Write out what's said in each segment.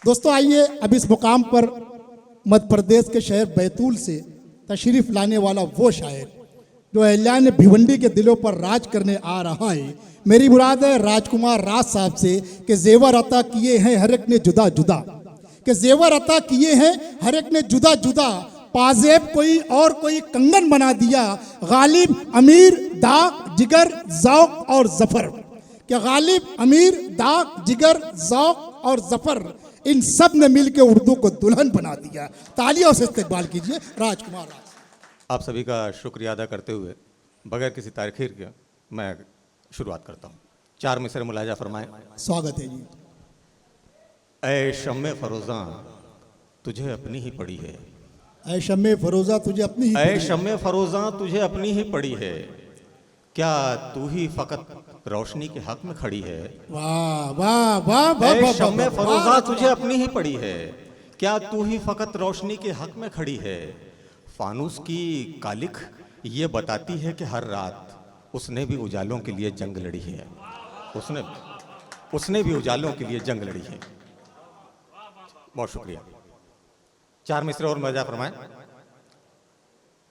दोस्तों आइए अब इस मुकाम पर मध्य प्रदेश के शहर बैतूल से तशरीफ लाने वाला वो शायर जो अहल्यान भिवंडी के दिलों पर राज करने आ रहा है। मेरी मुराद है राजकुमार राज साहब से कि जेवर अता किए हैं हर एक ने जुदा जुदा, कि जेवर अता किए हैं हर एक ने जुदा जुदा, पाजेब कोई और कोई कंगन बना दिया, गालिब अमीर दाग जिगर ज़ौक़ और ज़फ़र, कि गालिब अमीर दाग जिगर ज़ौक़ और ज़फ़र इन सब ने मिलकर उर्दू को दुल्हन बना दिया। तालियों से इस्तकबाल कीजिए राजकुमार राज। आप सभी का शुक्रिया अदा करते हुए बगैर किसी तारीखीर के मैं शुरुआत करता हूँ। 4 मिसरे मुलाजा फरमाएं। स्वागत है जी। ऐ शम्मे फरोज़ा तुझे अपनी ही पड़ी है, ऐ शम्मे फरोज़ा तुझे अपनी ही ऐ शम्मे फरोज़ा तुझे अपनी ही पड़ी है, क्या तू ही फ़कत रोशनी के हक में खड़ी है। वाह वाह वाह वाह ऐ वाह शम्मे वाह, फरोज़ा वाह। तुझे अपनी ही पड़ी है, क्या तू ही फ़कत रोशनी के हक में खड़ी है। फानूस की कालिख ये बताती है कि हर रात उसने भी उजालों के लिए जंग लड़ी है, उसने भी उजालों के लिए जंग लड़ी है। बहुत शुक्रिया। 4 मिसरे और मजा फरमाएं।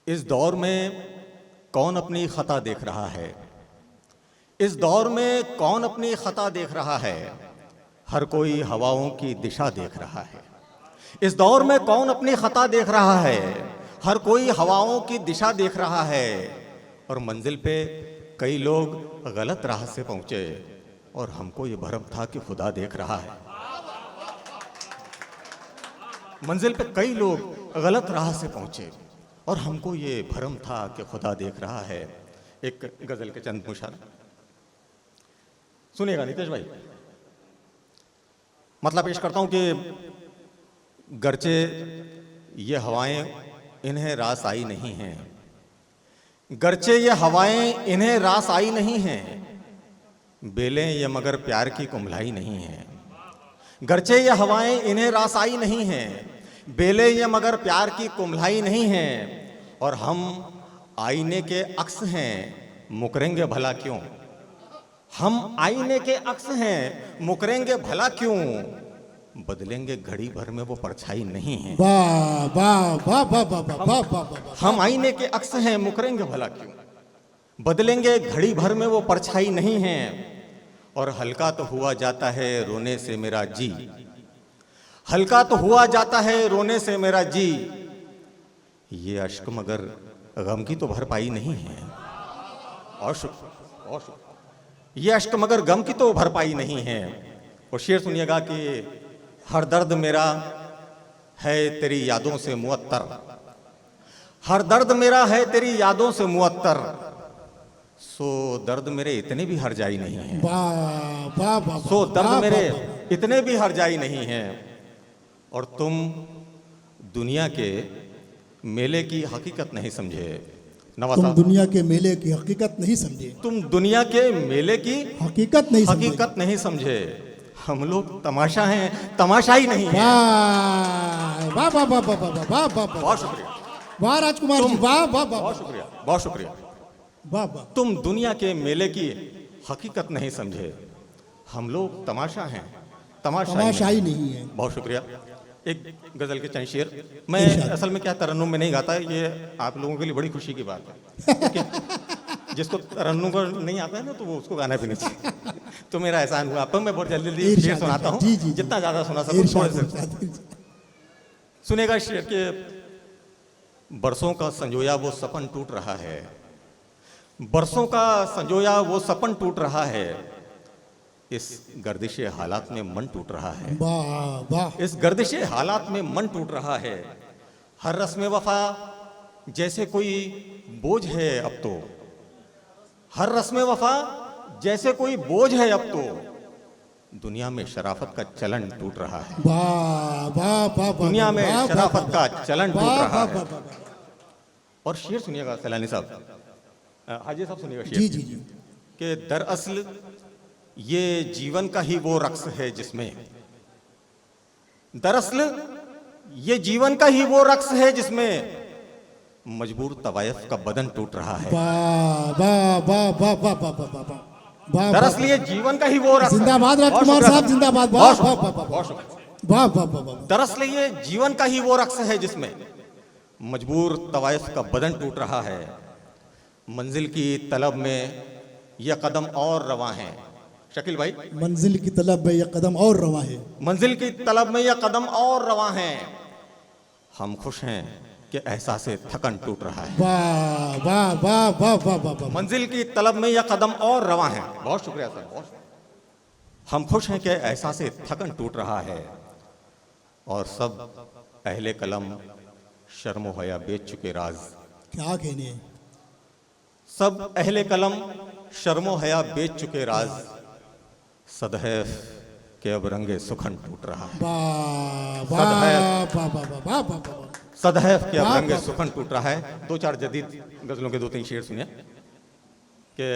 इस दौर में कौन अपनी खता देख रहा है, इस दौर में कौन अपनी खता देख रहा है, हर कोई हवाओं की दिशा देख रहा है। इस दौर में कौन अपनी खता देख रहा है, हर कोई हवाओं की दिशा देख रहा है। और मंजिल पे कई लोग गलत राह से पहुंचे और हमको ये भरम था कि खुदा देख रहा है। मंजिल पे कई लोग गलत राह से पहुंचे और हमको ये भरम था कि खुदा देख रहा है। एक गजल के चंद मुशार सुनिएगा नीतीश भाई। मतलब पेश करता हूं कि गरचे ये हवाएं इन्हें रास आई नहीं हैं, गरचे ये हवाएं इन्हें रास आई नहीं हैं, बेलें ये मगर प्यार की कुम्हलाई नहीं हैं। गरचे ये हवाएं इन्हें रास आई नहीं हैं, बेलें ये मगर प्यार की कुम्हलाई नहीं हैं। और हम आईने के अक्स हैं, मुकरेंगे भला क्यों। हम आईने के अक्स हैं, मुकरेंगे भला क्यों। बदलेंगे घड़ी भर में वो परछाई नहीं है। वाह वाह वाह वाह वाह वाह वाह वाह। हम आईने के अक्स हैं, मुकरेंगे भला क्यों। बदलेंगे घड़ी भर में वो परछाई नहीं है। और हल्का तो हुआ जाता है रोने से मेरा जी, हल्का तो हुआ जाता है रोने से मेरा जी, ये अश्क मगर गम की तो भरपाई नहीं है। और शुक्र ये अश्क मगर गम की तो भरपाई नहीं है। और शेर सुनिएगा कि हर दर्द मेरा है तेरी यादों से मुअत्तर, हर दर्द मेरा है तेरी यादों से मुअत्तर, सो दर्द मेरे इतने भी हर जाई नहीं है। वाह वाह वाह। सो दर्द मेरे इतने भी हर जाई नहीं है। और तुम दुनिया के मेले की हकीकत नहीं समझे। नवाज तुम साहब, दुनिया के मेले की हकीकत नहीं समझे, तुम दुनिया के मेले की हकीकत नहीं समझे। हकीकत नहीं समझे। हम लोग तमाशा हैं, तमाशा ही नहीं है। वाह वाह वाह वाह वाह वाह वाह वाह। बहुत शुक्रिया, वाह राजकुमार जी, वाह वाह वाह बहुत शुक्रिया, बहुत शुक्रिया। वाह वाह। तुम दुनिया के मेले की हकीकत नहीं समझे, हम लोग तमाशा हैं, तमाशा ही नहीं है। बहुत शुक्रिया। एक गजल के चंद शेर। मैं असल में क्या तरन्नुम में नहीं गाता, ये आप लोगों के लिए बड़ी खुशी की बात है। जिसको तरन्नुम को नहीं आता है ना, तो वो उसको गाना भी नहीं चाहिए। तो मेरा एहसान हुआ। अब मैं बहुत जल्दी जल्दी शेर सुनाता हूँ, जितना ज्यादा सुना सकूं थोड़े से सुनेगा। शेर के बरसों का संजोया वो सपन टूट रहा है, बरसों का संजोया वो सपन टूट रहा है, इस गर्दिशे हालात में मन टूट रहा है। वाह वाह। इस गर्दिशे हालात में मन टूट रहा है। हर रस्म वफा जैसे कोई बोझ है अब तो, हर रस्म वफा जैसे कोई बोझ है अब तो, दुनिया में शराफत का चलन टूट रहा है। वाह वाह वाह। दुनिया में शराफत का चलन टूट रहा है। वाह। और शेर सुनिएगा सैलानी साहब, हाजी साहब सुनिएगा शेर। जी जी जी। कि दरअसल ये जीवन का ही वो रक्स है जिसमें, दरअसल ये जीवन का ही वो रक्स है जिसमें मजबूर तवायफ का बदन टूट रहा है। वाह वाह वाह वाह वाह वाह वाह वाह। दरअसल ये जीवन का ही वो रक्स है। जिंदाबाद राजकुमार साहब, जिंदाबाद। बहुत शुक्रिया। वाह वाह वाह वाह। दरअसल ये जीवन का ही वो रक्स है जिसमें मजबूर तवाइफ का बदन टूट रहा है। मंजिल की तलब में यह कदम और रवा है। शकील भाई, मंजिल की तलब में यह कदम और रवा है। मंजिल की तलब में यह कदम और रवा है। हम खुश हैं कि एहसास थकन टूट रहा है। वाह वाह वाह वाह वाह वाह वाह। मंजिल की तलब में यह कदम और रवा है। बहुत शुक्रिया सर, बहुत शुक्रिया। हम खुश हैं कि एहसास थकन टूट रहा है और सब अहले कलम शर्म हया बेच चुके राज। क्या कहने, सब अहले कलम शर्म हया बेच चुके राज। सदैव के अब रंगे सुखन टूट रहा है। वाह वाह वाह वाह वाह वाह वाह वाह। सदैव के अब वाह, रंगे वाह। सुखन टूट रहा है। दो चार जदीद गजलों के दो तीन शेर सुनिए कि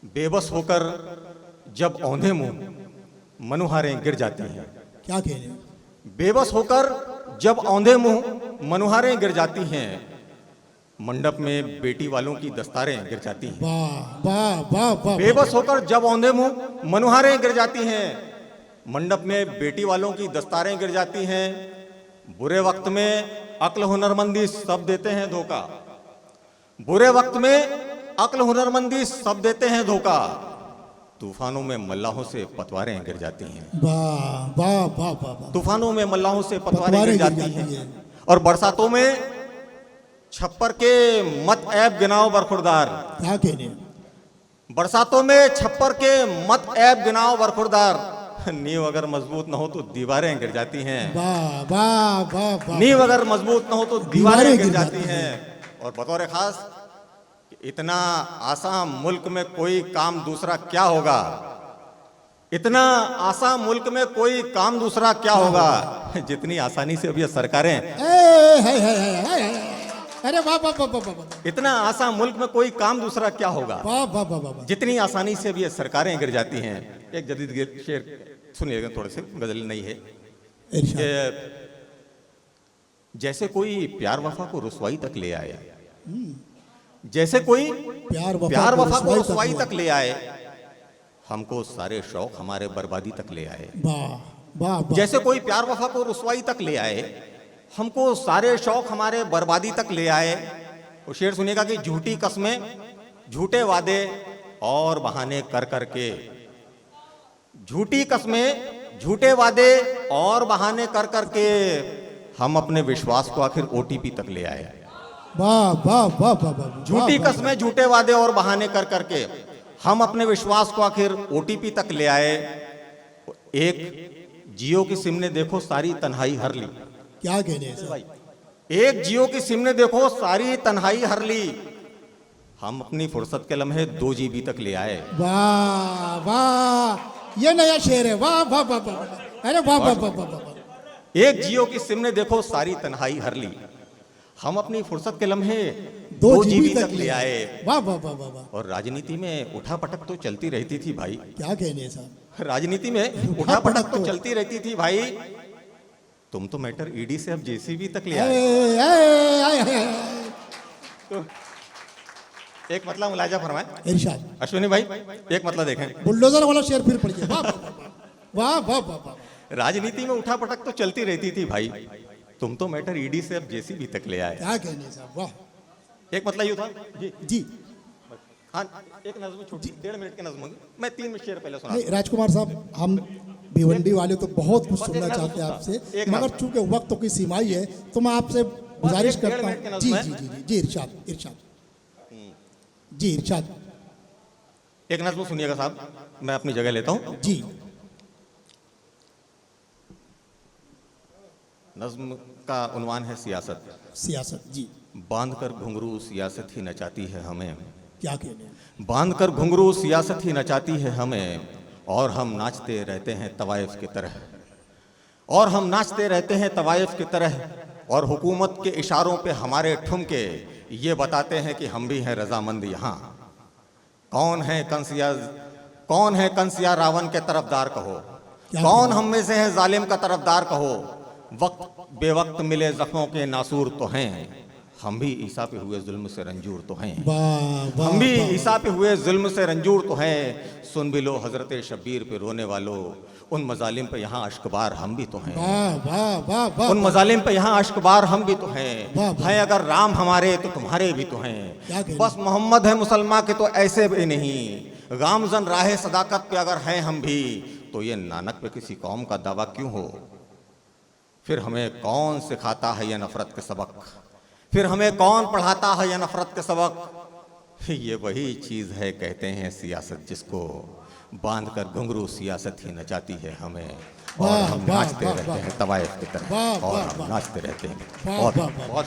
बेबस होकर जब औंधे मुंह मनुहारें गिर जाती हैं। क्या कहने, बेबस होकर जब औंधे मुंह मनुहारें गिर जाती हैं। मंडप में बेटी वालों की दस्तारें गिर जाती हैं। वाह वाह वाह वाह। बेबस होकर जब औंधे मुंह मनुहारें गिर जाती हैं। मंडप में बेटी वालों की दस्तारें गिर जाती हैं। बुरे वक्त में अक्ल हुनरमंदी सब देते हैं धोखा। बुरे वक्त में अक्ल हुनरमंदी सब देते हैं धोखा। तूफानों में मल्लाहों से पतवारें गिर जाती हैं। वाह वाह वाह वाह वाह। तूफानों में मल्लाहों से पतवारें पतवारें गिर गिर जाती जाती हैं। हैं। और बरसातों में छप्पर के मत ऐब गिनाओ बरखुरदार। क्या कहने, बरसातों में छप्पर के मत ऐब गिनाओ बरखुरदार। नींव अगर मजबूत न हो तो दीवारें गिर जाती हैं। वाह वाह वाह वाह। नींव अगर मजबूत न हो तो दीवारें गिर जाती हैं। और बतौर खास, इतना आसान मुल्क में कोई काम दूसरा क्या होगा। इतना आसान मुल्क में कोई काम दूसरा क्या होगा जितनी आसानी से अब ये सरकारें। अरे वाह वाह वाह वाह वाह इतना आसान मुल्क में कोई काम दूसरा क्या होगा वाह वाह वाह वाह। जितनी आसानी से अब ये सरकारें गिर जाती हैं। एक जदीद शेर सुनिएगा, थोड़े से गजल नहीं है इरशाद। कि जैसे कोई प्यार वफा को रुसवाई तक ले आए। जैसे कोई प्यार प्यार वफा को रुसवाई रुसवाई तक तक ले आए। हमको सारे शौक हमारे बर्बादी तक ले आए। वाह वाह वाह। जैसे कोई प्यार वफा को रुसवाई तक ले आए। हमको सारे शौक हमारे बर्बादी तक ले आए। वो शेर सुनिएगा कि झूठी कस्में झूठे वादे और बहाने कर करके। झूठी कस्में झूठे वादे और बहाने कर करके हम अपने विश्वास को आखिर ओटीपी तक ले आए। वाह वाह वाह वाह वाह। झूठी कस्में झूठे वादे और बहाने कर करके हम अपने विश्वास को आखिर ओटीपी तक ले आए। एक जियो की सिम ने देखो सारी तन्हाई हर ली। क्या कहने सर। एक जियो की सिम ने देखो सारी तन्हाई हर ली। हम अपनी फुर्सत के लम्हे 2 GB तक ले आए। वाह वाह, ये नया शेर है। वाह वाह वाह वाह। अरे वाह वाह वाह वाह वाह। एक जियो की सिम ने देखो सारी तन्हाई हर ली। हम अपनी फुर्सत के लम्हे 2 2 GB GB तक ले आए। वाह वाह वाह वाह वाह। और राजनीति में उठा पटक तो चलती रहती थी भाई। क्या कहने साहब। राजनीति में उठा पटक तो चलती रहती थी भाई। तुम तो मैटर ईडी से अब जेसीबी तक ले आए। तो एक मतलब मुलाजा फरमाए इरशाद। अश्विनी भाई, एक मतलब देखें। बुलडोजर वाला शेर फिर पढ़िए। वाह वाह वाह वाह वाह। राजनीति में उठा पटक तो चलती रहती थी भाई। तुम तो मैटर ईडी से अब जेसीबी तक ले आए। क्या कहने साहब। वाह। एक मतलब यूं था जी। जी हाँ, एक नज्म छोटी 1.5 मिनट की नज्म होगी। मैं 3 शेर पहले सुना। नहीं राजकुमार साहब, हम भिवंडी वाले तो बहुत कुछ बस एक सुनना नज़म चाहते हैं सुना। आपसे, एक मगर नज़म। चूंकि वक्त की सीमाई है तो मैं आपसे गुजारिश एक 1.5 करता मिनट की हूँ। नज़म जी है। जी जी जी जी इरशाद इरशाद। जी इरशाद। एक नज्म सुनिएगा साहब, मैं अपनी जगह लेता हूँ। जी नज्म का उन्वान है सियासत। सियासत। जी बांध कर घुंघरू सियासत ही नचाती है हमें। क्या कहने। बांध कर घुंघरू सियासत ही नचाती है हमें। और हम नाचते रहते हैं तवाइफ की तरह। और हम नाचते रहते हैं तवाइफ की तरह। और हुकूमत के इशारों पे हमारे ठुमके ये बताते हैं कि हम भी हैं रजामंद यहाँ। कौन है कंसिया रावण के तरफदार कहो। कौन हम में से है जालिम का तरफदार कहो। वक्त बेवक्त मिले जख्मों के नासूर तो हैं। हम भी ईसा पे हुए जुल्म से रंजूर तो हैं। वाह वाह हम भी वाह। ईसा पे हुए जुल्म से रंजूर तो हैं। सुन भी लो हजरत शब्बीर पे रोने वालों। उन मजालिम पे यहाँ अश्कबार हम भी तो हैं। वाह वाह वाह वाह। उन मजालिम पे यहाँ अश्कबार हम भी तो वाह, हैं। वाह। हैं अगर राम हमारे तो तुम्हारे भी तो क्या हैं। कहना? बस मोहम्मद है मुसलमान के तो ऐसे भी नहीं। गामजन राह सदाकत पे अगर हैं हम भी तो ये नानक पे किसी कौम का दावा क्यों हो। फिर हमें कौन सिखाता है ये नफरत के सबक, फिर हमें कौन पढ़ाता है ये नफरत के सबक। ये वही चीज़ है कहते हैं सियासत, जिसको बांध कर घुंघरू सियासत ही नचाती है हमें। और वाह, हम वाह, नाचते वाह, रहते वाह। हैं तवाइफ की तरह, वाह, और वाह, हम वाह। नाचते रहते हैं। वाह, बहुत वाह, वाह। बहुत